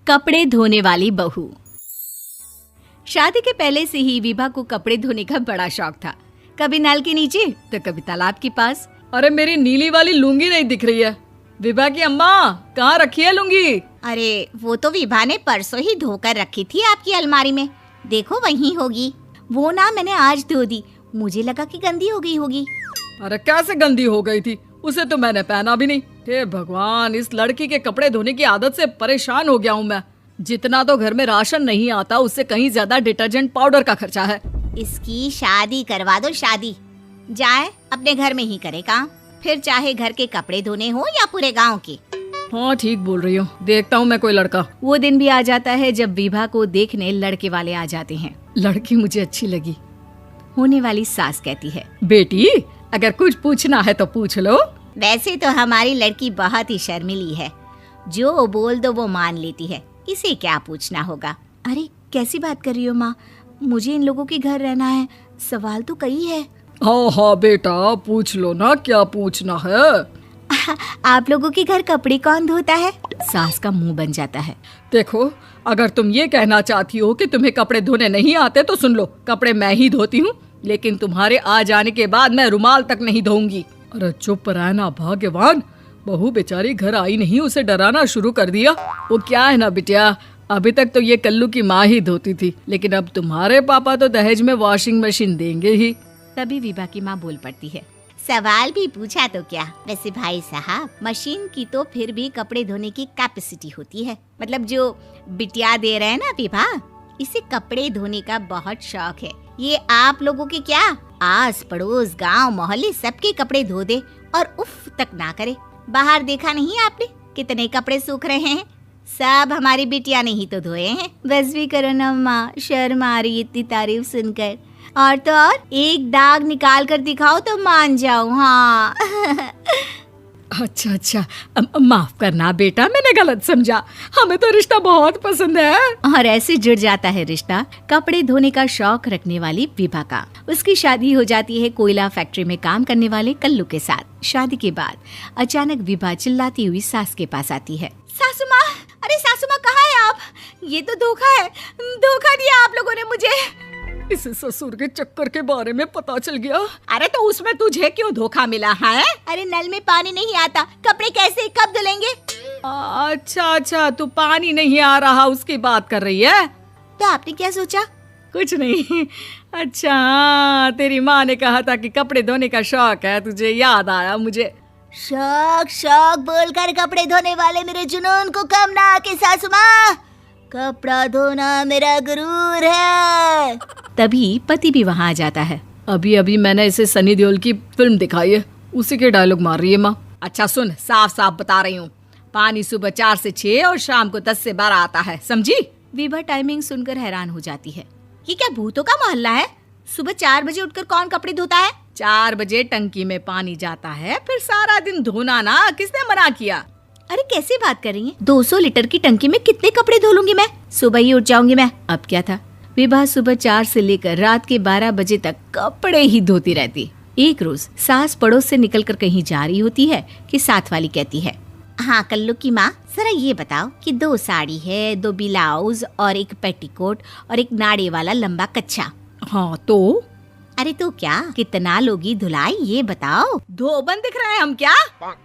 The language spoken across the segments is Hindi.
कपड़े धोने वाली बहू। शादी के पहले से ही विभा को कपड़े धोने का बड़ा शौक था। कभी नल के नीचे तो कभी तालाब के पास। अरे मेरी नीली वाली लुंगी नहीं दिख रही है। विभा की अम्मा, कहाँ रखी है लुंगी? अरे वो तो विभा ने परसों ही धोकर रखी थी आपकी अलमारी में, देखो वहीं होगी। वो ना मैंने आज धो दी, मुझे लगा कि गंदी हो गई होगी। अरे कैसे गंदी हो गई थी? उसे तो मैंने पहना भी नहीं। हे भगवान, इस लड़की के कपड़े धोने की आदत से परेशान हो गया हूँ मैं। जितना तो घर में राशन नहीं आता, उससे कहीं ज्यादा डिटर्जेंट पाउडर का खर्चा है। इसकी शादी करवा दो, शादी जाए अपने घर में ही करे काम, फिर चाहे घर के कपड़े धोने हो या पूरे गांव के। हाँ ठीक बोल रही हूँ, देखता हूँ मैं कोई लड़का। वो दिन भी आ जाता है जब विभा को देखने लड़के वाले आ जाते हैं। लड़की मुझे अच्छी लगी। होने वाली सास कहती है, बेटी अगर कुछ पूछना है तो पूछ लो। वैसे तो हमारी लड़की बहुत ही शर्मीली है, जो बोल दो वो मान लेती है, इसे क्या पूछना होगा। अरे कैसी बात कर रही हो माँ, मुझे इन लोगों के घर रहना है, सवाल तो कई है। हाँ हाँ बेटा, पूछ लो ना, क्या पूछना है। आप लोगों के घर कपड़े कौन धोता है? सास का मुंह बन जाता है। देखो, अगर तुम ये कहना चाहती हो कि तुम्हें कपड़े धोने नहीं आते तो सुन लो, कपड़े मैं ही धोती हूँ, लेकिन तुम्हारे आ जाने के बाद मैं रुमाल तक नहीं धोऊंगी। अरे चुप रहना भाग्यवान, बहू बेचारी घर आई नहीं, उसे डराना शुरू कर दिया। वो क्या है ना बिटिया, अभी तक तो ये कल्लू की माँ ही धोती थी, लेकिन अब तुम्हारे पापा तो दहेज में वॉशिंग मशीन देंगे ही। तभी विभा की माँ बोल पड़ती है, सवाल भी पूछा तो क्या। वैसे भाई साहब, मशीन की तो फिर भी कपड़े धोने की कैपेसिटी होती है। मतलब जो बिटिया दे रहे हैं ना विभा, इसे कपड़े धोने का बहुत शौक है। ये आप लोगों के क्या, आस पड़ोस गांव मोहल्ले सबके कपड़े धो दे और उफ तक ना करे। बाहर देखा नहीं आपने कितने कपड़े सूख रहे हैं? सब हमारी बिटिया ने ही तो धोए हैं। बस भी करो ना माँ, शर्म आ रही इतनी तारीफ सुनकर। और तो और एक दाग निकाल कर दिखाओ तो मान जाऊं। हाँ अच्छा, माफ करना बेटा, मैंने गलत समझा। हमें तो रिश्ता बहुत पसंद है। और ऐसे जुड़ जाता है रिश्ता कपड़े धोने का शौक रखने वाली विभा का। उसकी शादी हो जाती है कोयला फैक्ट्री में काम करने वाले कल्लू के साथ। शादी के बाद अचानक विभा चिल्लाती हुई सास के पास आती है। सासू माँ, अरे सासू माँ कहाँ है आप? ये तो धोखा है, धोखा दिया आप लोगों ने मुझे। इसे ससुर के चक्कर के बारे में पता चल गया। अरे तो उसमें तुझे क्यों धोखा मिला है? अरे नल में पानी नहीं आता, कपड़े कैसे कब धुलेंगे? अच्छा, तू पानी नहीं आ रहा उसकी बात कर रही है। तो आपने क्या सोचा? कुछ नहीं। अच्छा, तेरी माँ ने कहा था कि कपड़े धोने का शौक है तुझे, याद आया मुझे। शौक बोलकर कपड़े धोने वाले मेरे जुनून को कम ना आके सासू माँ, कपड़ा धोना मेरा गुरूर है। तभी पति भी वहाँ आ जाता है। अभी मैंने इसे सनी देओल की फिल्म दिखाई है, उसी के डायलॉग मार रही है माँ। अच्छा सुन, साफ साफ बता रही हूँ, पानी सुबह 4 से 6 और शाम को 10 से 12 आता है, समझी? विभा टाइमिंग सुनकर हैरान हो जाती है। ये क्या भूतों का मोहल्ला है? सुबह 4 बजे उठकर कौन कपड़े धोता है? 4 बजे टंकी में पानी जाता है, फिर सारा दिन धोना ना, किसने मना किया? अरे कैसी बात कर रही हैं? 200 लीटर की टंकी में कितने कपड़े धो लूंगी मैं? सुबह ही उठ जाऊंगी मैं। अब क्या था, विभा सुबह 4 से लेकर रात के 12 बजे तक कपड़े ही धोती रहती। एक रोज सास पड़ोस से निकलकर कहीं जा रही होती है कि साथ वाली कहती है, हाँ कल्लू की माँ, जरा ये बताओ कि 2 साड़ी है, 2 ब्लाउज और एक पेटीकोट और एक नाड़े वाला लंबा कच्छा। हाँ तो? अरे तो क्या, कितना लोगी धुलाई ये बताओ। धोबन दिख रहे हैं हम क्या?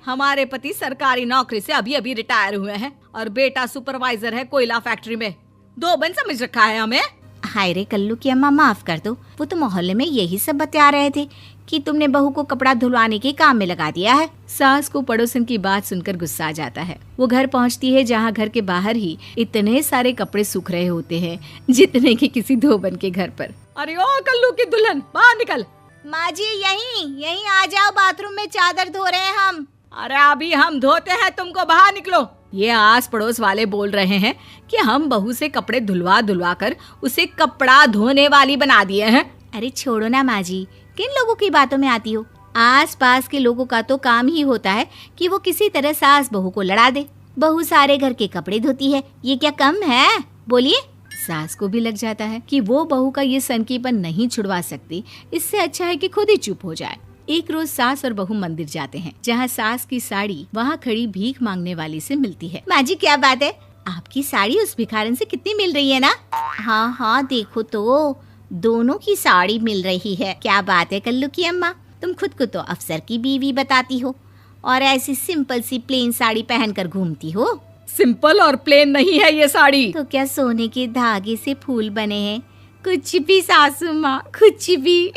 हमारे पति सरकारी नौकरी से अभी रिटायर हुए हैं और बेटा सुपरवाइजर है कोयला फैक्ट्री में। धोबन समझ रखा है हमें? हाय रे कल्लू की अम्मा, माफ कर दो, वो तो मोहल्ले में यही सब बता रहे थे कि तुमने बहू को कपड़ा धुलवाने के काम में लगा दिया है। सास को पड़ोसन की बात सुनकर गुस्सा आ जाता है। वो घर पहुंचती है जहां घर के बाहर ही इतने सारे कपड़े सूख रहे होते हैं जितने कि किसी धोबन के घर पर। अरे ओ कल्लू की दुल्हन, बाहर निकल। माँ जी यहीं आ जाओ, बाथरूम में चादर धो रहे हैं हम। अरे अभी हम धोते हैं, तुमको बाहर निकलो। ये आस पड़ोस वाले बोल रहे हैं कि हम बहू से कपड़े धुलवा कर उसे कपड़ा धोने वाली बना दिए हैं। अरे छोड़ो ना माँ जी, किन लोगों की बातों में आती हो? आस पास के लोगों का तो काम ही होता है कि वो किसी तरह सास बहू को लड़ा दे। बहू सारे घर के कपड़े धोती है, ये क्या कम है? बोलिए। सास को भी लग जाता है कि वो बहू का ये सनकीपन नहीं छुड़वा सकती, इससे अच्छा है कि खुद ही चुप हो जाए। एक रोज सास और बहू मंदिर जाते हैं, जहाँ सास की साड़ी वहाँ खड़ी भीख मांगने वाली से मिलती है। माँ जी क्या बात है, आपकी साड़ी उस भिखारन से कितनी मिल रही है ना? हाँ हाँ, देखो तो दोनों की साड़ी मिल रही है। क्या बात है कल्लू की अम्मा, तुम खुद को तो अफसर की बीवी बताती हो और ऐसी सिंपल सी प्लेन साड़ी पहनकर घूमती हो। सिंपल और प्लेन नहीं है ये साड़ी। तो क्या सोने के धागे से फूल बने हैं? कुछ भी सासू माँ, कुछ भी।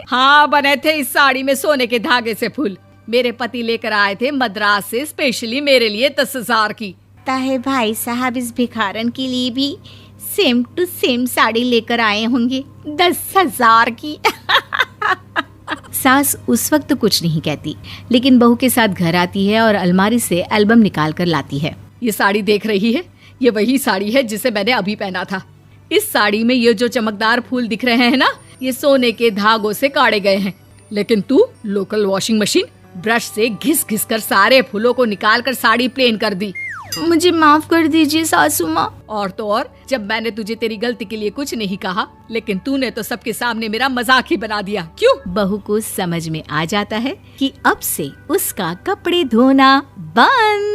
हाँ, बने थे इस साड़ी में सोने के धागे से फूल। मेरे पति लेकर आए थे मद्रास से स्पेशली मेरे लिए 10,000 की। ताहे भाई साहब इस भिखारन के लिए भी सेम टू सेम साड़ी लेकर आए होंगे 10,000 की। सास उस वक्त कुछ नहीं कहती, लेकिन बहू के साथ घर आती है और अलमारी से एल्बम निकाल कर लाती है। ये साड़ी देख रही है, ये वही साड़ी है जिसे मैंने अभी पहना था। इस साड़ी में ये जो चमकदार फूल दिख रहे हैं ना, ये सोने के धागों से काढ़े गए हैं। लेकिन तू लोकल वॉशिंग मशीन ब्रश से घिस घिस कर सारे फूलों को निकाल कर साड़ी प्लेन कर दी। मुझे माफ कर दीजिए सासू माँ। और तो और, जब मैंने तुझे तेरी गलती के लिए कुछ नहीं कहा, लेकिन तूने तो सबके सामने मेरा मजाक ही बना दिया। क्यों? बहू को समझ में आ जाता है कि अब से उसका कपड़े धोना बंद।